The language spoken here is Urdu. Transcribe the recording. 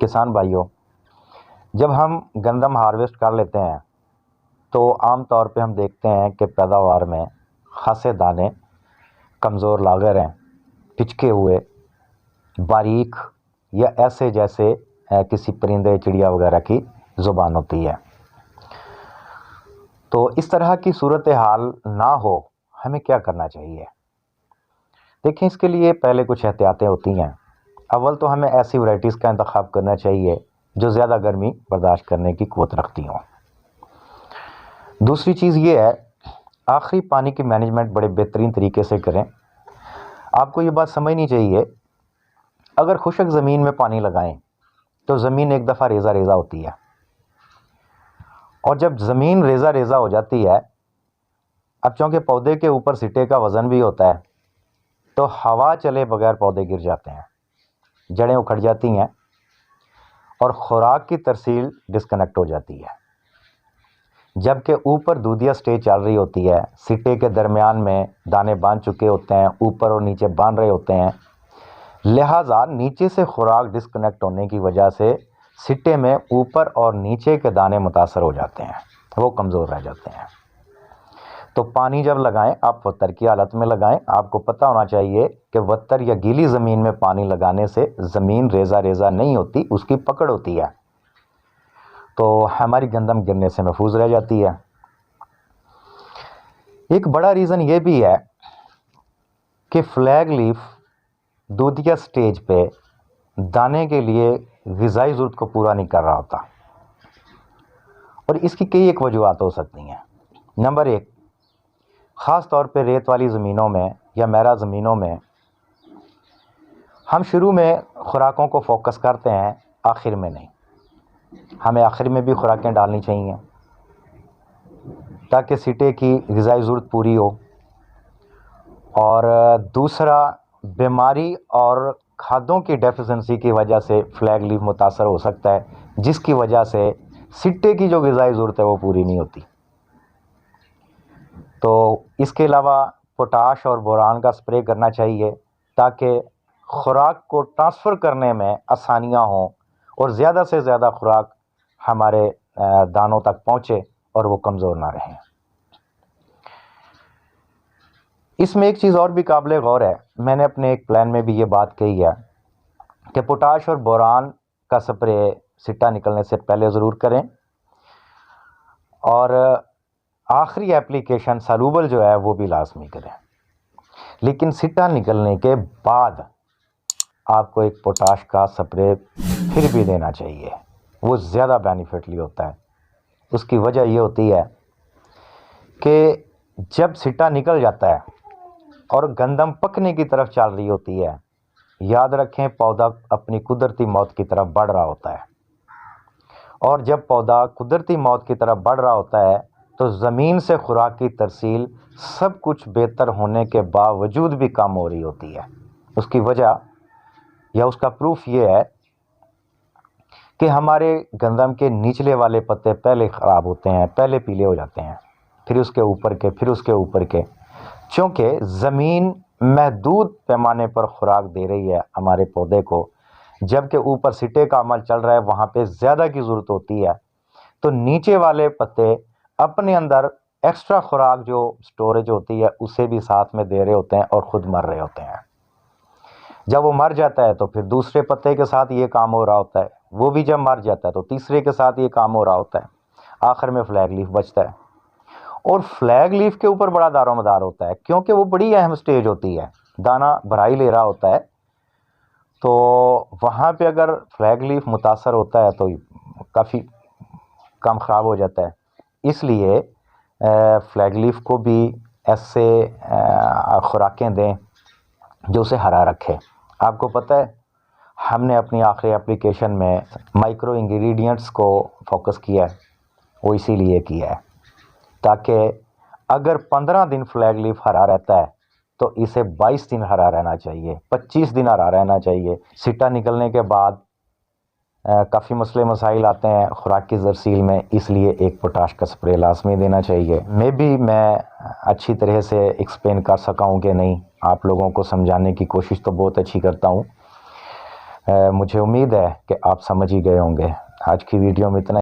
کسان بھائیوں، جب ہم گندم ہارویسٹ کر لیتے ہیں تو عام طور پہ ہم دیکھتے ہیں کہ پیداوار میں خاصے دانے کمزور لاغر ہیں، پچکے ہوئے، باریک، یا ایسے جیسے کسی پرندے چڑیا وغیرہ کی زبان ہوتی ہے۔ تو اس طرح کی صورتحال نہ ہو، ہمیں کیا کرنا چاہیے؟ دیکھیں، اس کے لیے پہلے کچھ احتیاطیں ہوتی ہیں۔ اول تو ہمیں ایسی ورائٹیز کا انتخاب کرنا چاہیے جو زیادہ گرمی برداشت کرنے کی قوت رکھتی ہوں۔ دوسری چیز یہ ہے، آخری پانی کی مینجمنٹ بڑے بہترین طریقے سے کریں۔ آپ کو یہ بات سمجھنی چاہیے، اگر خشک زمین میں پانی لگائیں تو زمین ایک دفعہ ریزہ ریزہ ہوتی ہے، اور جب زمین ریزہ ریزہ ہو جاتی ہے، اب چونکہ پودے کے اوپر سٹے کا وزن بھی ہوتا ہے تو ہوا چلے بغیر پودے گر جاتے ہیں، جڑیں اکھڑ جاتی ہیں اور خوراک کی ترسیل ڈسکنیکٹ ہو جاتی ہے۔ جبکہ اوپر دودھیا سٹیج چل رہی ہوتی ہے، سٹے کے درمیان میں دانے باندھ چکے ہوتے ہیں، اوپر اور نیچے باندھ رہے ہوتے ہیں، لہٰذا نیچے سے خوراک ڈسکنیکٹ ہونے کی وجہ سے سٹے میں اوپر اور نیچے کے دانے متاثر ہو جاتے ہیں، وہ کمزور رہ جاتے ہیں۔ تو پانی جب لگائیں، آپ وتر کی حالت میں لگائیں۔ آپ کو پتہ ہونا چاہیے کہ وتر یا گیلی زمین میں پانی لگانے سے زمین ریزہ ریزہ نہیں ہوتی، اس کی پکڑ ہوتی ہے، تو ہماری گندم گرنے سے محفوظ رہ جاتی ہے۔ ایک بڑا ریزن یہ بھی ہے کہ فلیگ لیف دودھیا سٹیج پہ دانے کے لیے غذائی ضرورت کو پورا نہیں کر رہا ہوتا، اور اس کی کئی ایک وجوہات ہو سکتی ہیں۔ نمبر ایک، خاص طور پہ ریت والی زمینوں میں یا میرا زمینوں میں ہم شروع میں خوراکوں کو فوکس کرتے ہیں، آخر میں نہیں۔ ہمیں آخر میں بھی خوراکیں ڈالنی چاہیے تاکہ سٹے کی غذائی ضرورت پوری ہو۔ اور دوسرا، بیماری اور کھادوں کی ڈیفیشنسی کی وجہ سے فلیگ لیف متاثر ہو سکتا ہے، جس کی وجہ سے سٹے کی جو غذائی ضرورت ہے وہ پوری نہیں ہوتی۔ تو اس کے علاوہ پوٹاش اور بوران کا سپرے کرنا چاہیے تاکہ خوراک کو ٹرانسفر کرنے میں آسانیاں ہوں اور زیادہ سے زیادہ خوراک ہمارے دانوں تک پہنچے اور وہ کمزور نہ رہیں۔ اس میں ایک چیز اور بھی قابل غور ہے، میں نے اپنے ایک پلان میں بھی یہ بات کہی ہے کہ پوٹاش اور بوران کا سپرے سٹا نکلنے سے پہلے ضرور کریں، اور آخری اپلیکیشن سالوبل جو ہے وہ بھی لازمی کریں۔ لیکن سٹا نکلنے کے بعد آپ کو ایک پوٹاش کا سپرے پھر بھی دینا چاہیے، وہ زیادہ بینیفٹلی ہوتا ہے۔ اس کی وجہ یہ ہوتی ہے کہ جب سٹا نکل جاتا ہے اور گندم پکنے کی طرف چل رہی ہوتی ہے، یاد رکھیں پودا اپنی قدرتی موت کی طرف بڑھ رہا ہوتا ہے، اور جب پودا قدرتی موت کی طرف بڑھ رہا ہوتا ہے تو زمین سے خوراک کی ترسیل سب کچھ بہتر ہونے کے باوجود بھی کم ہو رہی ہوتی ہے۔ اس کی وجہ یا اس کا پروف یہ ہے کہ ہمارے گندم کے نچلے والے پتے پہلے خراب ہوتے ہیں، پہلے پیلے ہو جاتے ہیں، پھر اس کے اوپر کے، پھر اس کے اوپر کے، چونکہ زمین محدود پیمانے پر خوراک دے رہی ہے ہمارے پودے کو، جبکہ اوپر سٹے کا عمل چل رہا ہے، وہاں پہ زیادہ کی ضرورت ہوتی ہے، تو نیچے والے پتے اپنے اندر ایکسٹرا خوراک جو سٹوریج ہوتی ہے اسے بھی ساتھ میں دے رہے ہوتے ہیں اور خود مر رہے ہوتے ہیں۔ جب وہ مر جاتا ہے تو پھر دوسرے پتے کے ساتھ یہ کام ہو رہا ہوتا ہے، وہ بھی جب مر جاتا ہے تو تیسرے کے ساتھ یہ کام ہو رہا ہوتا ہے، آخر میں فلیگ لیف بچتا ہے۔ اور فلیگ لیف کے اوپر بڑا دار و مدار ہوتا ہے کیونکہ وہ بڑی اہم سٹیج ہوتی ہے، دانہ بھرائی لے رہا ہوتا ہے، تو وہاں پہ اگر فلیگ لیف متاثر ہوتا ہے تو کافی کام خراب ہو جاتا ہے۔ اس لیے فلیگ لیف کو بھی ایسے خوراکیں دیں جو اسے ہرا رکھے۔ آپ کو پتہ ہے ہم نے اپنی آخری اپلیکیشن میں مائکرو انگریڈینٹس کو فوکس کیا ہے، وہ اسی لیے کیا ہے تاکہ اگر 15 دن فلیگ لیف ہرا رہتا ہے تو اسے 22 دن ہرا رہنا چاہیے، 25 دن ہرا رہنا چاہیے۔ سٹا نکلنے کے بعد کافی مسئلے مسائل آتے ہیں خوراک کی ترسیل میں، اس لیے ایک پوٹاش کا سپرے لازمی دینا چاہیے۔ میں اچھی طرح سے ایکسپلین کر سکا ہوں کہ نہیں، آپ لوگوں کو سمجھانے کی کوشش تو بہت اچھی کرتا ہوں، مجھے امید ہے کہ آپ سمجھ ہی گئے ہوں گے. آج کی ویڈیو میں اتنا